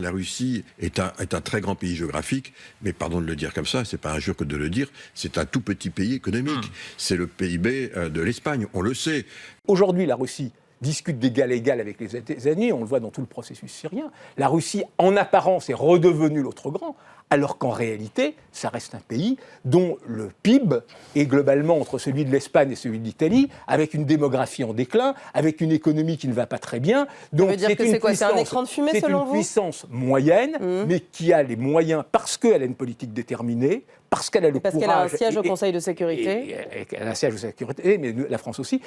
La Russie est un très grand pays géographique, mais pardon de le dire comme ça, c'est pas injure que de le dire, c'est un tout petit pays économique. C'est le PIB de l'Espagne, on le sait. Aujourd'hui, la Russie discute d'égal à égal avec les États-Unis, on le voit dans tout le processus syrien. La Russie, en apparence, est redevenue l'autre grand, alors qu'en réalité, ça reste un pays dont le PIB est globalement entre celui de l'Espagne et celui de l'Italie, avec une démographie en déclin, avec une économie qui ne va pas très bien. Donc, ça veut dire que c'est quoi? C'est un écran de fumée, selon vous? C'est une puissance moyenne, mais qui a les moyens, parce qu'elle a une politique déterminée, parce qu'elle a le courage... Parce qu'elle a un siège au Conseil de sécurité. Elle a un siège de sécurité, mais la France aussi.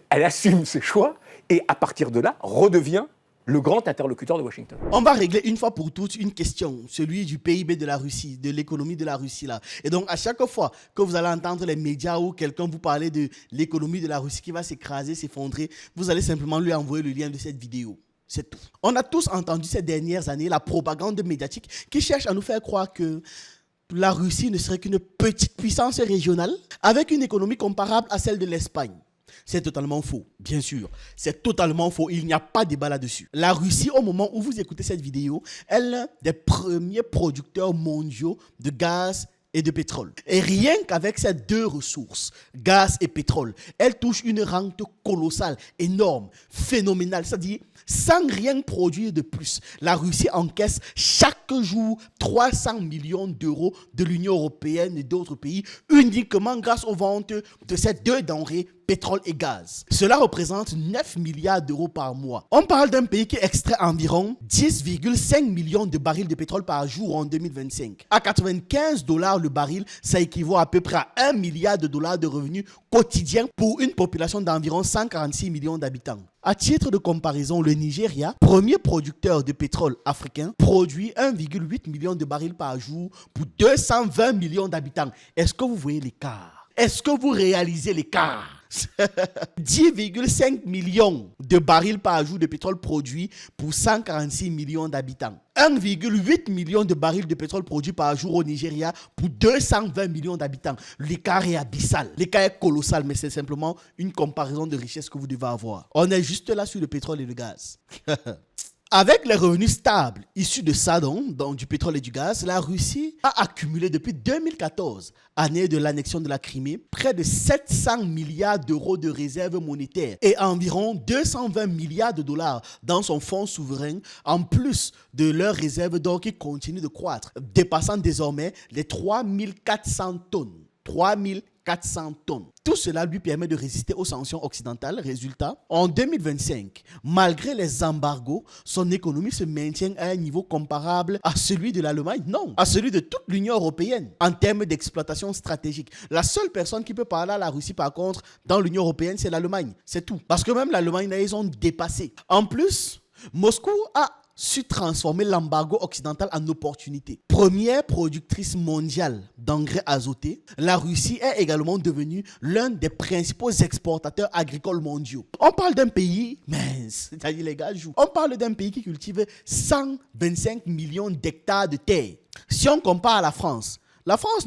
Elle assume ses choix, et à partir de là, redevient le grand interlocuteur de Washington. On va régler une fois pour toutes une question, celui du PIB de la Russie, de l'économie de la Russie là. Et donc à chaque fois que vous allez entendre les médias ou quelqu'un vous parler de l'économie de la Russie qui va s'écraser, s'effondrer, vous allez simplement lui envoyer le lien de cette vidéo. C'est tout. On a tous entendu ces dernières années la propagande médiatique qui cherche à nous faire croire que la Russie ne serait qu'une petite puissance régionale avec une économie comparable à celle de l'Espagne. C'est totalement faux, bien sûr. C'est totalement faux. Il n'y a pas de débat là-dessus. La Russie, au moment où vous écoutez cette vidéo, elle est l'un des premiers producteurs mondiaux de gaz et de pétrole. Et rien qu'avec ces deux ressources, gaz et pétrole, elle touche une rente colossale, énorme, phénoménale. C'est-à-dire, sans rien produire de plus, la Russie encaisse chaque jour 300 millions d'euros de l'Union européenne et d'autres pays, uniquement grâce aux ventes de ces deux denrées, pétrole et gaz. Cela représente 9 milliards d'euros par mois. On parle d'un pays qui extrait environ 10,5 millions de barils de pétrole par jour en 2025. À 95 $ le baril, ça équivaut à peu près à 1 milliard de dollars de revenus quotidiens pour une population d'environ 146 millions d'habitants. À titre de comparaison, le Nigeria, premier producteur de pétrole africain, produit 1,8 million de barils par jour pour 220 millions d'habitants. Est-ce que vous voyez l'écart? Est-ce que vous réalisez l'écart? 10,5 millions de barils par jour de pétrole produit pour 146 millions d'habitants. 1,8 million de barils de pétrole produits par jour au Nigeria pour 220 millions d'habitants. L'écart est abyssal. L'écart est colossal, mais c'est simplement une comparaison de richesse que vous devez avoir. On est juste là sur le pétrole et le gaz. Avec les revenus stables issus de ça, donc du pétrole et du gaz, la Russie a accumulé depuis 2014, année de l'annexion de la Crimée, près de 700 milliards d'euros de réserves monétaires et environ 220 milliards de dollars dans son fonds souverain, en plus de leurs réserves d'or qui continuent de croître, dépassant désormais les 3400 tonnes. 3400 tonnes. Tout cela lui permet de résister aux sanctions occidentales. Résultat, en 2025, malgré les embargos, son économie se maintient à un niveau comparable à celui de l'Allemagne. Non, à celui de toute l'Union européenne en termes d'exploitation stratégique. La seule personne qui peut parler à la Russie, par contre, dans l'Union européenne, c'est l'Allemagne. C'est tout. Parce que même l'Allemagne, là, ils ont dépassé. En plus, Moscou a su transformer l'embargo occidental en opportunité. Première productrice mondiale d'engrais azotés, la Russie est également devenue l'un des principaux exportateurs agricoles mondiaux. On parle d'un pays, c'est-à-dire les gars jouent. On parle d'un pays qui cultive 125 millions d'hectares de terre. Si on compare à la France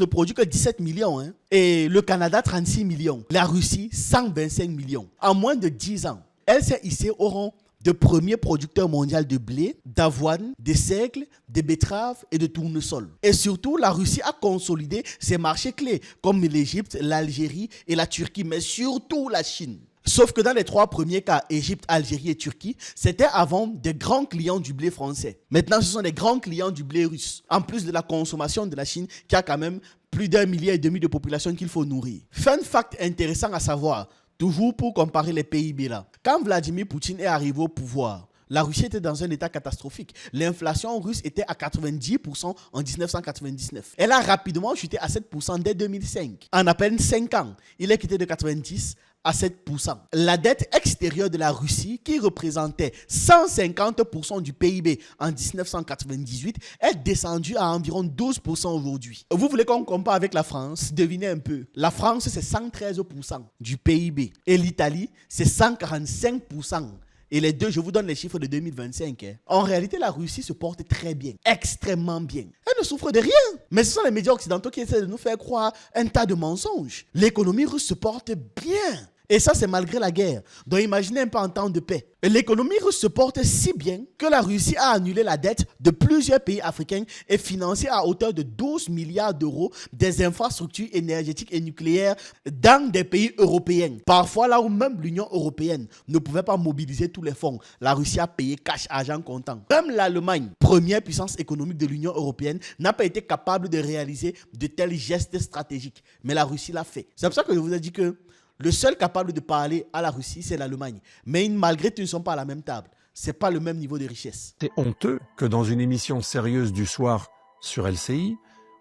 ne produit que 17 millions, et le Canada 36 millions. La Russie 125 millions. En moins de 10 ans, elle s'est hissée au rang de premier producteur mondial de blé, d'avoine, de seigle, de betteraves et de tournesol. Et surtout, la Russie a consolidé ses marchés clés comme l'Égypte, l'Algérie et la Turquie, mais surtout la Chine. Sauf que dans les trois premiers cas, Égypte, Algérie et Turquie, c'était avant des grands clients du blé français. Maintenant, ce sont des grands clients du blé russe, en plus de la consommation de la Chine qui a quand même plus d'1,5 milliard de population qu'il faut nourrir. Fun fact intéressant à savoir, toujours pour comparer les PIB là. Quand Vladimir Poutine est arrivé au pouvoir, la Russie était dans un état catastrophique. L'inflation russe était à 90% en 1999. Elle a rapidement chuté à 7% dès 2005. En à peine 5 ans, il est quitté de 90 à 7%. La dette extérieure de la Russie, qui représentait 150% du PIB en 1998, est descendue à environ 12% aujourd'hui. Vous voulez qu'on compare avec la France? Devinez un peu. La France, c'est 113% du PIB. Et l'Italie, c'est 145%. Et les deux, je vous donne les chiffres de 2025. En réalité, la Russie se porte très bien, extrêmement bien. Elle ne souffre de rien. Mais ce sont les médias occidentaux qui essaient de nous faire croire un tas de mensonges. L'économie russe se porte bien. Et ça, c'est malgré la guerre. Donc imaginez un peu en temps de paix. Et l'économie russe se porte si bien que la Russie a annulé la dette de plusieurs pays africains et financé à hauteur de 12 milliards d'euros des infrastructures énergétiques et nucléaires dans des pays européens. Parfois là où même l'Union européenne ne pouvait pas mobiliser tous les fonds, la Russie a payé cash, argent comptant. Même l'Allemagne, première puissance économique de l'Union européenne, n'a pas été capable de réaliser de tels gestes stratégiques. Mais la Russie l'a fait. C'est pour ça que je vous ai dit que le seul capable de parler à la Russie, c'est l'Allemagne. Mais malgré tout, ils ne sont pas à la même table. Ce n'est pas le même niveau de richesse. C'est honteux que dans une émission sérieuse du soir sur LCI,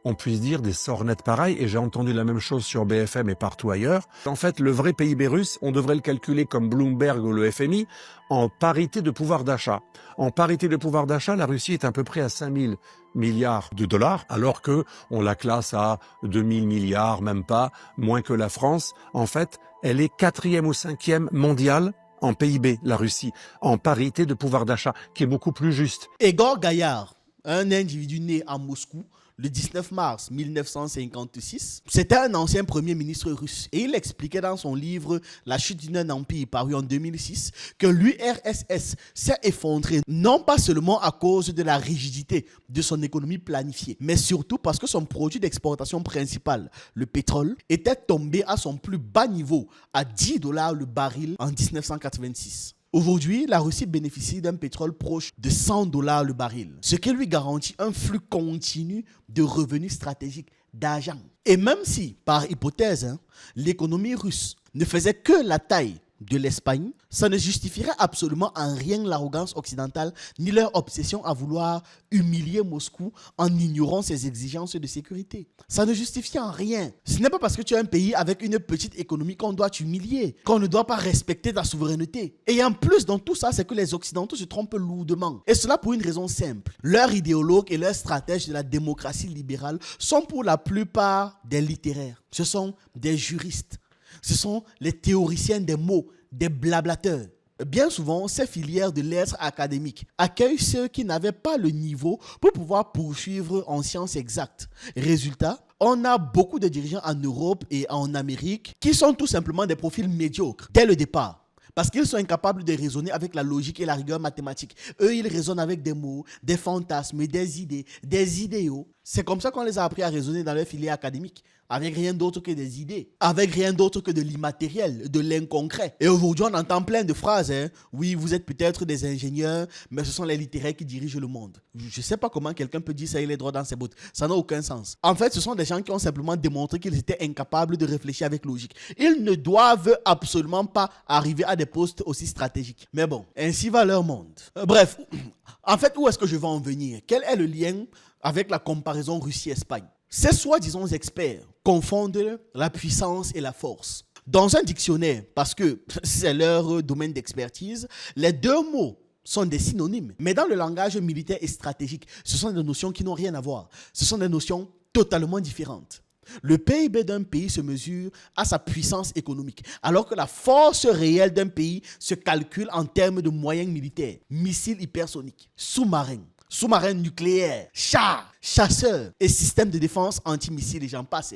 on puisse dire des sornettes pareilles, et j'ai entendu la même chose sur BFM et partout ailleurs. En fait, le vrai PIB russe, on devrait le calculer comme Bloomberg ou le FMI, en parité de pouvoir d'achat. En parité de pouvoir d'achat, la Russie est à peu près à 5 000 milliards de dollars, alors que on la classe à 2 000 milliards, même pas, moins que la France. En fait, elle est 4e ou 5e mondiale en PIB, la Russie, en parité de pouvoir d'achat, qui est beaucoup plus juste. Egor Gaillard, un individu né à Moscou, le 19 mars 1956, c'était un ancien premier ministre russe. Et il expliquait dans son livre « La chute d'un empire » paru en 2006 que l'URSS s'est effondrée non pas seulement à cause de la rigidité de son économie planifiée, mais surtout parce que son produit d'exportation principal, le pétrole, était tombé à son plus bas niveau, à 10 $ le baril en 1986. Aujourd'hui, la Russie bénéficie d'un pétrole proche de 100 $ le baril, ce qui lui garantit un flux continu de revenus stratégiques, d'argent. Et même si, par hypothèse, l'économie russe ne faisait que la taille de l'Espagne, ça ne justifierait absolument en rien l'arrogance occidentale ni leur obsession à vouloir humilier Moscou en ignorant ses exigences de sécurité. Ça ne justifie en rien. Ce n'est pas parce que tu es un pays avec une petite économie qu'on doit t'humilier, qu'on ne doit pas respecter ta souveraineté. Et en plus, dans tout ça, c'est que les Occidentaux se trompent lourdement. Et cela pour une raison simple. Leurs idéologues et leurs stratèges de la démocratie libérale sont pour la plupart des littéraires. Ce sont des juristes. Ce sont les théoriciens des mots, des blablateurs. Bien souvent, ces filières de lettres académiques accueillent ceux qui n'avaient pas le niveau pour pouvoir poursuivre en sciences exactes. Résultat, on a beaucoup de dirigeants en Europe et en Amérique qui sont tout simplement des profils médiocres dès le départ. Parce qu'ils sont incapables de raisonner avec la logique et la rigueur mathématique. Eux, ils raisonnent avec des mots, des fantasmes, des idées, des idéaux. C'est comme ça qu'on les a appris à raisonner dans leur filière académique. Avec rien d'autre que des idées. Avec rien d'autre que de l'immatériel, de l'inconcret. Et aujourd'hui, on entend plein de phrases. Oui, vous êtes peut-être des ingénieurs, mais ce sont les littéraires qui dirigent le monde. Je ne sais pas comment quelqu'un peut dire ça, il est droit dans ses bottes. Ça n'a aucun sens. En fait, ce sont des gens qui ont simplement démontré qu'ils étaient incapables de réfléchir avec logique. Ils ne doivent absolument pas arriver à des postes aussi stratégiques. Mais bon, ainsi va leur monde. Bref, en fait, où est-ce que je vais en venir? Quel est le lien avec la comparaison Russie-Espagne? Ces soi-disant experts confondent la puissance et la force. Dans un dictionnaire, parce que c'est leur domaine d'expertise, les deux mots sont des synonymes. Mais dans le langage militaire et stratégique, ce sont des notions qui n'ont rien à voir. Ce sont des notions totalement différentes. Le PIB d'un pays se mesure à sa puissance économique, alors que la force réelle d'un pays se calcule en termes de moyens militaires, missiles hypersoniques, sous-marins nucléaires, chars, chasseurs et systèmes de défense antimissiles, et j'en passe.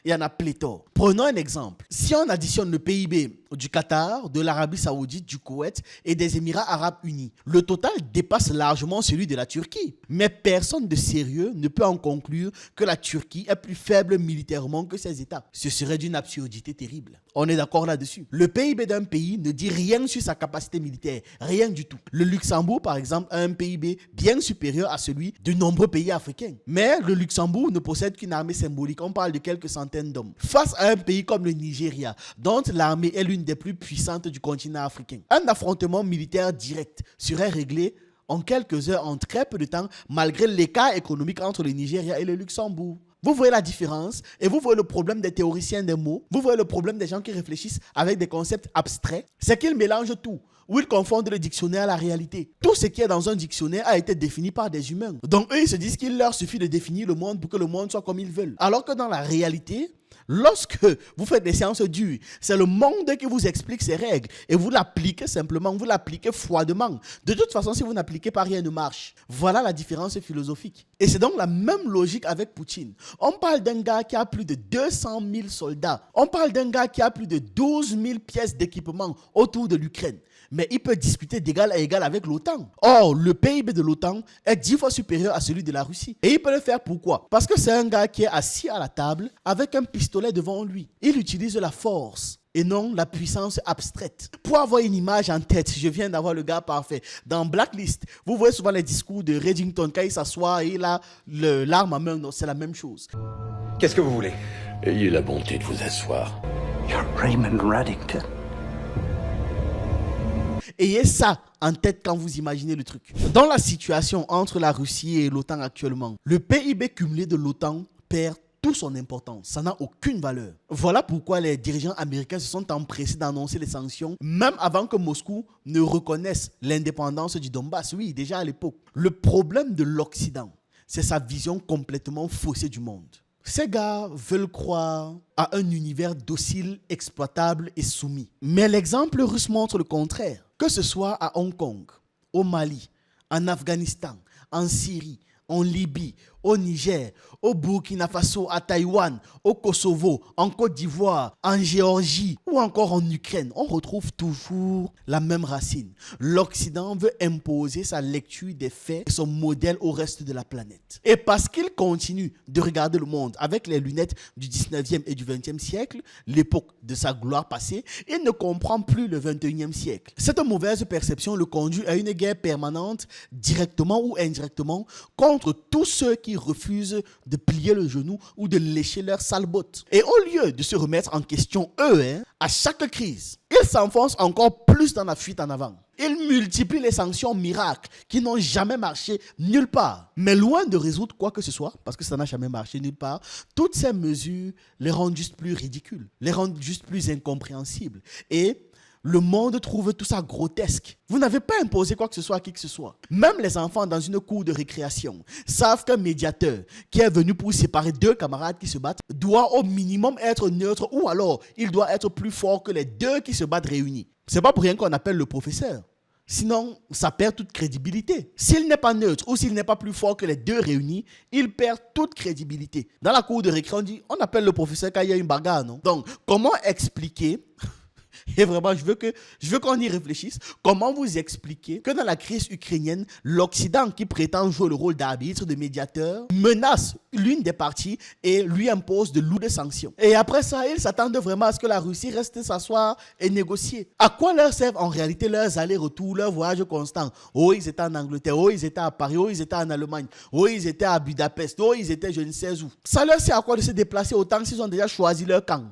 Il y en a pléthore. Prenons un exemple. Si on additionne le PIB du Qatar, de l'Arabie Saoudite, du Koweït et des Émirats Arabes Unis, le total dépasse largement celui de la Turquie. Mais personne de sérieux ne peut en conclure que la Turquie est plus faible militairement que ces États. Ce serait d'une absurdité terrible. On est d'accord là-dessus. Le PIB d'un pays ne dit rien sur sa capacité militaire, rien du tout. Le Luxembourg, par exemple, a un PIB bien supérieur à celui de nombreux pays africains. Mais le Luxembourg ne possède qu'une armée symbolique. On parle de quelques centaines d'hommes. Face à un pays comme le Nigeria, dont l'armée est l'une des plus puissantes du continent africain, un affrontement militaire direct serait réglé en quelques heures, en très peu de temps, malgré l'écart économique entre le Nigeria et le Luxembourg. Vous voyez la différence et vous voyez le problème des théoriciens des mots. Vous voyez le problème des gens qui réfléchissent avec des concepts abstraits. C'est qu'ils mélangent tout. où ils confondent le dictionnaire à la réalité. Tout ce qui est dans un dictionnaire a été défini par des humains. Donc eux, ils se disent qu'il leur suffit de définir le monde pour que le monde soit comme ils veulent. Alors que dans la réalité, lorsque vous faites des séances dures, c'est le monde qui vous explique ses règles et vous l'appliquez simplement, vous l'appliquez froidement. De toute façon, si vous n'appliquez pas, rien ne marche. Voilà la différence philosophique. Et c'est donc la même logique avec Poutine. On parle d'un gars qui a plus de 200 000 soldats. On parle d'un gars qui a plus de 12 000 pièces d'équipement autour de l'Ukraine. Mais il peut discuter d'égal à égal avec l'OTAN. Or, le PIB de l'OTAN est 10 fois supérieur à celui de la Russie. Et il peut le faire pourquoi? Parce que c'est un gars qui est assis à la table avec un pistolet devant lui. Il utilise la force et non la puissance abstraite. Pour avoir une image en tête, je viens d'avoir le gars parfait. Dans Blacklist, vous voyez souvent les discours de Reddington quand il s'assoit et il a l'arme à main. C'est la même chose. Qu'est-ce que vous voulez? Ayez la bonté de vous asseoir. You're Raymond Reddington. Ayez ça en tête quand vous imaginez le truc. Dans la situation entre la Russie et l'OTAN actuellement, le PIB cumulé de l'OTAN perd toute son importance. Ça n'a aucune valeur. Voilà pourquoi les dirigeants américains se sont empressés d'annoncer les sanctions, même avant que Moscou ne reconnaisse l'indépendance du Donbass. Oui, déjà à l'époque. Le problème de l'Occident, c'est sa vision complètement faussée du monde. Ces gars veulent croire à un univers docile, exploitable et soumis. Mais l'exemple russe montre le contraire. Que ce soit à Hong Kong, au Mali, en Afghanistan, en Syrie, en Libye, au Niger, au Burkina Faso, à Taïwan, au Kosovo, en Côte d'Ivoire, en Géorgie ou encore en Ukraine, on retrouve toujours la même racine. L'Occident veut imposer sa lecture des faits et son modèle au reste de la planète. Et parce qu'il continue de regarder le monde avec les lunettes du 19e et du 20e siècle, l'époque de sa gloire passée, il ne comprend plus le 21e siècle. Cette mauvaise perception le conduit à une guerre permanente, directement ou indirectement, contre tous ceux qui refusent de plier le genou ou de lécher leur sale botte. Et au lieu de se remettre en question eux, à chaque crise, ils s'enfoncent encore plus dans la fuite en avant. Ils multiplient les sanctions miracles qui n'ont jamais marché nulle part. Mais loin de résoudre quoi que ce soit, parce que ça n'a jamais marché nulle part, toutes ces mesures les rendent juste plus ridicules, les rendent juste plus incompréhensibles. Et le monde trouve tout ça grotesque. Vous n'avez pas imposé quoi que ce soit à qui que ce soit. Même les enfants dans une cour de récréation savent qu'un médiateur qui est venu pour séparer deux camarades qui se battent doit au minimum être neutre ou alors il doit être plus fort que les deux qui se battent réunis. C'est pas pour rien qu'on appelle le professeur. Sinon, ça perd toute crédibilité. S'il n'est pas neutre ou s'il n'est pas plus fort que les deux réunis, il perd toute crédibilité. Dans la cour de récré, on appelle le professeur quand il y a une bagarre, non? Donc, comment expliquer... Et vraiment, je veux qu'on y réfléchisse. Comment vous expliquer que dans la crise ukrainienne, l'Occident, qui prétend jouer le rôle d'arbitre, de médiateur, menace l'une des parties et lui impose de lourdes sanctions. Et après ça, ils s'attendent vraiment à ce que la Russie reste s'asseoir et négocier. À quoi leur servent en réalité leurs allers-retours, leurs voyages constants? Oh, ils étaient en Angleterre, oh, ils étaient à Paris, oh, ils étaient en Allemagne, oh, ils étaient à Budapest, oh, ils étaient je ne sais où. Ça leur sert à quoi de se déplacer autant s'ils ont déjà choisi leur camp?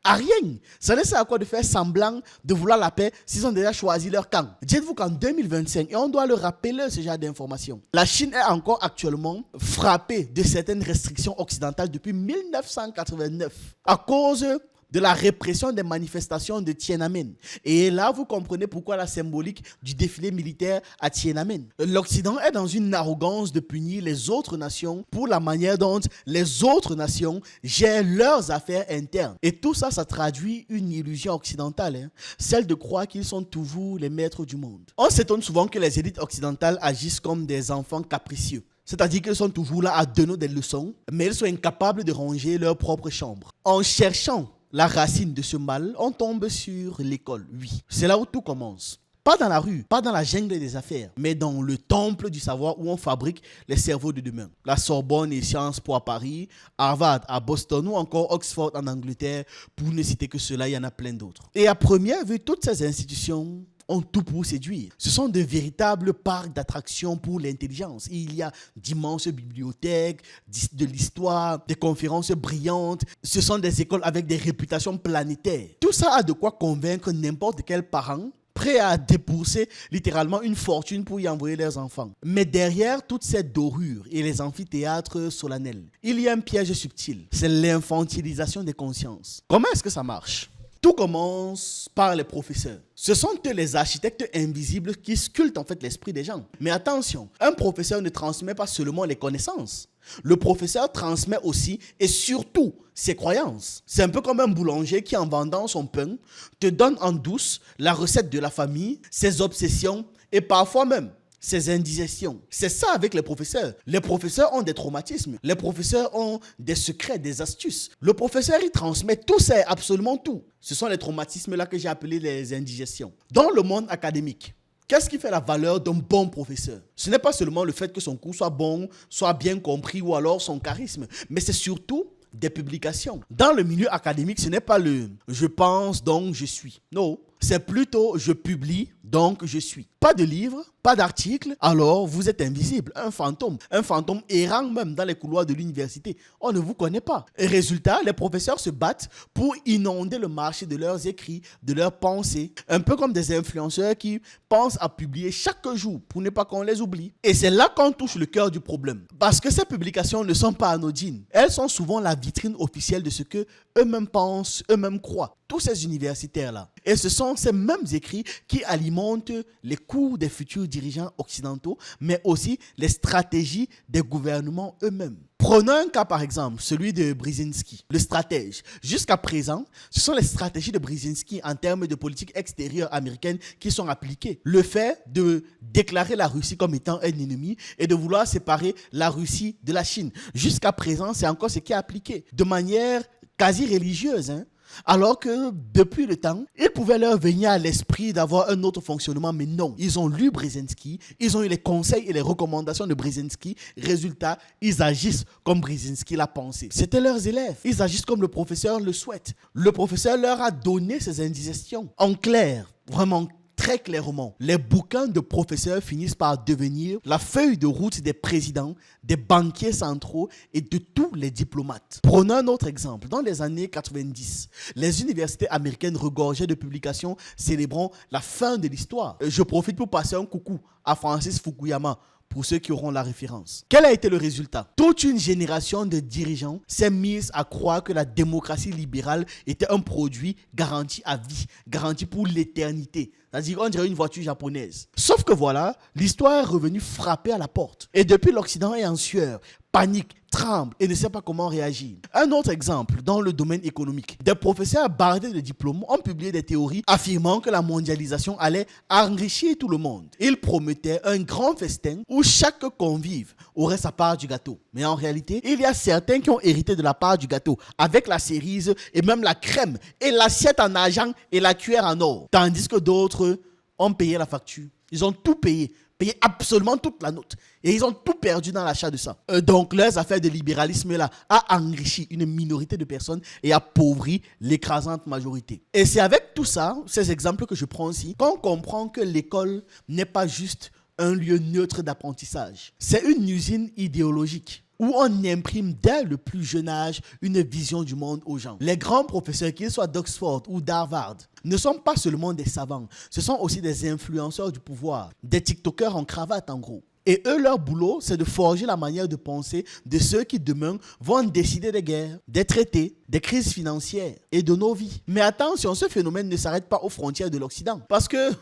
À rien. Ça ne sert à quoi de faire semblant de vouloir la paix s'ils ont déjà choisi leur camp. Dites-vous qu'en 2025, et on doit le rappeler ce genre d'informations, la Chine est encore actuellement frappée de certaines restrictions occidentales depuis 1989 à cause de la répression des manifestations de Tiananmen. Et là, vous comprenez pourquoi la symbolique du défilé militaire à Tiananmen. L'Occident est dans une arrogance de punir les autres nations pour la manière dont les autres nations gèrent leurs affaires internes. Et tout ça, ça traduit une illusion occidentale, celle de croire qu'ils sont toujours les maîtres du monde. On s'étonne souvent que les élites occidentales agissent comme des enfants capricieux. C'est-à-dire qu'ils sont toujours là à donner des leçons, mais ils sont incapables de ranger leur propre chambre. En cherchant la racine de ce mal, on tombe sur l'école, oui. C'est là où tout commence. Pas dans la rue, pas dans la jungle des affaires, mais dans le temple du savoir où on fabrique les cerveaux de demain. La Sorbonne et Sciences Po à Paris, Harvard à Boston ou encore Oxford en Angleterre, pour ne citer que cela, il y en a plein d'autres. Et à première vue, toutes ces institutions ont tout pour séduire. Ce sont de véritables parcs d'attractions pour l'intelligence. Il y a d'immenses bibliothèques, de l'histoire, des conférences brillantes. Ce sont des écoles avec des réputations planétaires. Tout ça a de quoi convaincre n'importe quel parent prêt à débourser littéralement une fortune pour y envoyer leurs enfants. Mais derrière toute cette dorure et les amphithéâtres solennels, il y a un piège subtil. C'est l'infantilisation des consciences. Comment est-ce que ça marche? Tout commence par les professeurs. Ce sont eux les architectes invisibles qui sculptent en fait l'esprit des gens. Mais attention, un professeur ne transmet pas seulement les connaissances. Le professeur transmet aussi et surtout ses croyances. C'est un peu comme un boulanger qui, en vendant son pain, te donne en douce la recette de la famille, ses obsessions et parfois même ses indigestions. C'est ça avec les professeurs. Les professeurs ont des traumatismes. Les professeurs ont des secrets, des astuces. Le professeur, il transmet tout ça, absolument tout. Ce sont les traumatismes-là que j'ai appelés les indigestions. Dans le monde académique, qu'est-ce qui fait la valeur d'un bon professeur? Ce n'est pas seulement le fait que son cours soit bon, soit bien compris ou alors son charisme, mais c'est surtout des publications. Dans le milieu académique, ce n'est pas le « je pense donc je suis ». Non, c'est plutôt « je publie donc je suis ». Pas de livre, pas d'article, alors vous êtes invisible, un fantôme errant même dans les couloirs de l'université. On ne vous connaît pas. Et résultat, les professeurs se battent pour inonder le marché de leurs écrits, de leurs pensées, un peu comme des influenceurs qui pensent à publier chaque jour pour ne pas qu'on les oublie. Et c'est là qu'on touche le cœur du problème. Parce que ces publications ne sont pas anodines. Elles sont souvent la vitrine officielle de ce que eux-mêmes pensent, eux-mêmes croient. Tous ces universitaires-là. Et ce sont ces mêmes écrits qui alimentent les cours des futurs dirigeants occidentaux, mais aussi les stratégies des gouvernements eux-mêmes. Prenons un cas par exemple, celui de Brzezinski, le stratège. Jusqu'à présent, ce sont les stratégies de Brzezinski en termes de politique extérieure américaine qui sont appliquées. Le fait de déclarer la Russie comme étant un ennemi et de vouloir séparer la Russie de la Chine. Jusqu'à présent, c'est encore ce qui est appliqué de manière quasi religieuse, Alors que depuis le temps, il pouvait leur venir à l'esprit d'avoir un autre fonctionnement, mais non. Ils ont lu Brzezinski, ils ont eu les conseils et les recommandations de Brzezinski. Résultat, ils agissent comme Brzezinski l'a pensé. C'étaient leurs élèves. Ils agissent comme le professeur le souhaite. Le professeur leur a donné ses indigestions. En clair, vraiment très clairement, les bouquins de professeurs finissent par devenir la feuille de route des présidents, des banquiers centraux et de tous les diplomates. Prenons un autre exemple. Dans les années 90, les universités américaines regorgeaient de publications célébrant la fin de l'histoire. Je profite pour passer un coucou à Francis Fukuyama, pour ceux qui auront la référence. Quel a été le résultat? Toute une génération de dirigeants s'est mise à croire que la démocratie libérale était un produit garanti à vie, garanti pour l'éternité. C'est-à-dire, on dirait une voiture japonaise. Sauf que voilà, l'histoire est revenue frapper à la porte. Et depuis, l'Occident est en sueur, panique, tremble et ne sait pas comment réagir. Un autre exemple dans le domaine économique. Des professeurs bardés de diplômes ont publié des théories affirmant que la mondialisation allait enrichir tout le monde. Ils promettaient un grand festin où chaque convive aurait sa part du gâteau. Mais en réalité, il y a certains qui ont hérité de la part du gâteau avec la cerise et même la crème et l'assiette en argent et la cuillère en or. Tandis que d'autres ont payé la facture. Ils ont tout payé absolument toute la note. Et ils ont tout perdu dans l'achat de ça. Donc, leurs affaires de libéralisme-là a enrichi une minorité de personnes et appauvri l'écrasante majorité. Et c'est avec tout ça, ces exemples que je prends ici, qu'on comprend que l'école n'est pas juste un lieu neutre d'apprentissage. C'est une usine idéologique où on imprime dès le plus jeune âge une vision du monde aux gens. Les grands professeurs, qu'ils soient d'Oxford ou d'Harvard, ne sont pas seulement des savants, ce sont aussi des influenceurs du pouvoir, des TikTokers en cravate en gros. Et eux, leur boulot, c'est de forger la manière de penser de ceux qui demain vont décider des guerres, des traités, des crises financières et de nos vies. Mais attention, ce phénomène ne s'arrête pas aux frontières de l'Occident. Parce que,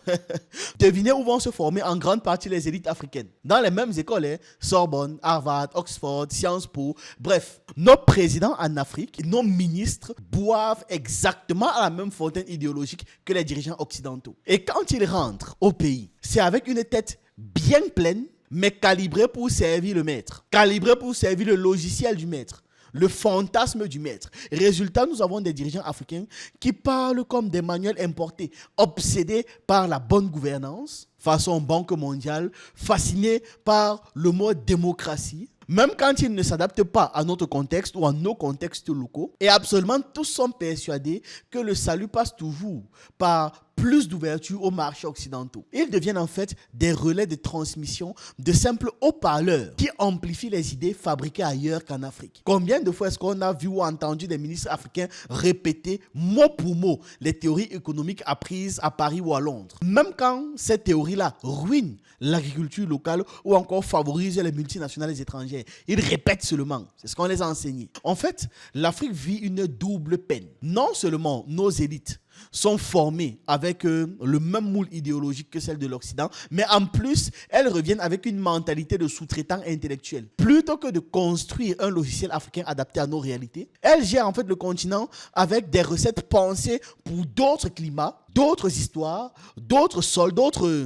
devinez où vont se former en grande partie les élites africaines. Dans les mêmes écoles, Sorbonne, Harvard, Oxford, Sciences Po, bref. Nos présidents en Afrique, nos ministres boivent exactement à la même fontaine idéologique que les dirigeants occidentaux. Et quand ils rentrent au pays, c'est avec une tête bien pleine, mais calibré pour servir le maître, calibré pour servir le logiciel du maître, le fantasme du maître. Résultat, nous avons des dirigeants africains qui parlent comme des manuels importés, obsédés par la bonne gouvernance, façon Banque mondiale, fascinés par le mot démocratie, même quand ils ne s'adaptent pas à notre contexte ou à nos contextes locaux. Et absolument tous sont persuadés que le salut passe toujours par plus d'ouverture aux marchés occidentaux. Ils deviennent en fait des relais de transmission de simples haut-parleurs qui amplifient les idées fabriquées ailleurs qu'en Afrique. Combien de fois est-ce qu'on a vu ou entendu des ministres africains répéter mot pour mot les théories économiques apprises à Paris ou à Londres? Même quand ces théories-là ruinent l'agriculture locale ou encore favorisent les multinationales étrangères, ils répètent seulement. C'est ce qu'on les a enseignés. En fait, l'Afrique vit une double peine. Non seulement nos élites sont formées avec le même moule idéologique que celle de l'Occident, mais en plus, elles reviennent avec une mentalité de sous-traitant intellectuel. Plutôt que de construire un logiciel africain adapté à nos réalités, elles gèrent en fait le continent avec des recettes pensées pour d'autres climats, d'autres histoires, d'autres sols, d'autres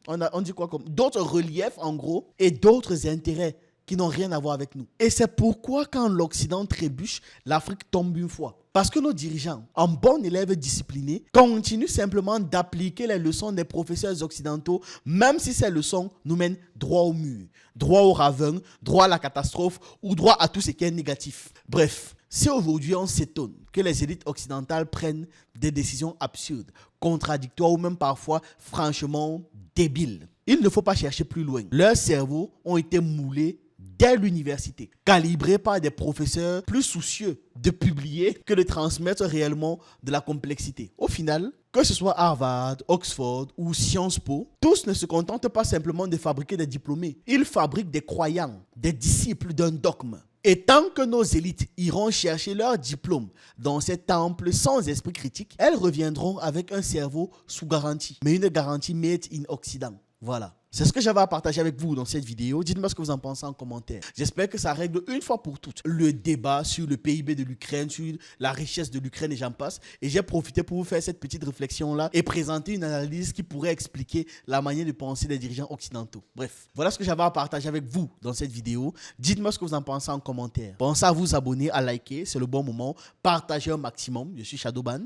reliefs en gros, et d'autres intérêts qui n'ont rien à voir avec nous. Et c'est pourquoi quand l'Occident trébuche, l'Afrique tombe une fois. Parce que nos dirigeants, en bons élèves disciplinés, continuent simplement d'appliquer les leçons des professeurs occidentaux, même si ces leçons nous mènent droit au mur, droit au ravin, droit à la catastrophe ou droit à tout ce qui est négatif. Bref, si aujourd'hui on s'étonne que les élites occidentales prennent des décisions absurdes, contradictoires ou même parfois franchement débiles, il ne faut pas chercher plus loin. Leurs cerveaux ont été moulés dès l'université, calibrés par des professeurs plus soucieux de publier que de transmettre réellement de la complexité. Au final, que ce soit Harvard, Oxford ou Sciences Po, tous ne se contentent pas simplement de fabriquer des diplômés. Ils fabriquent des croyants, des disciples d'un dogme. Et tant que nos élites iront chercher leur diplôme dans ces temples sans esprit critique, elles reviendront avec un cerveau sous garantie, mais une garantie made in Occident. Voilà. C'est ce que j'avais à partager avec vous dans cette vidéo. Dites-moi ce que vous en pensez en commentaire. J'espère que ça règle une fois pour toutes le débat sur le PIB de l'Ukraine, sur la richesse de l'Ukraine et j'en passe. Et j'ai profité pour vous faire cette petite réflexion-là et présenter une analyse qui pourrait expliquer la manière de penser des dirigeants occidentaux. Bref, voilà ce que j'avais à partager avec vous dans cette vidéo. Dites-moi ce que vous en pensez en commentaire. Pensez à vous abonner, à liker, c'est le bon moment. Partagez un maximum. Je suis Shadowban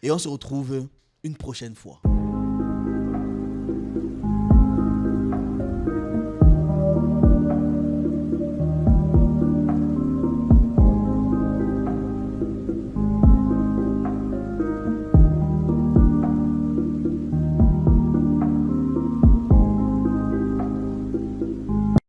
et on se retrouve une prochaine fois.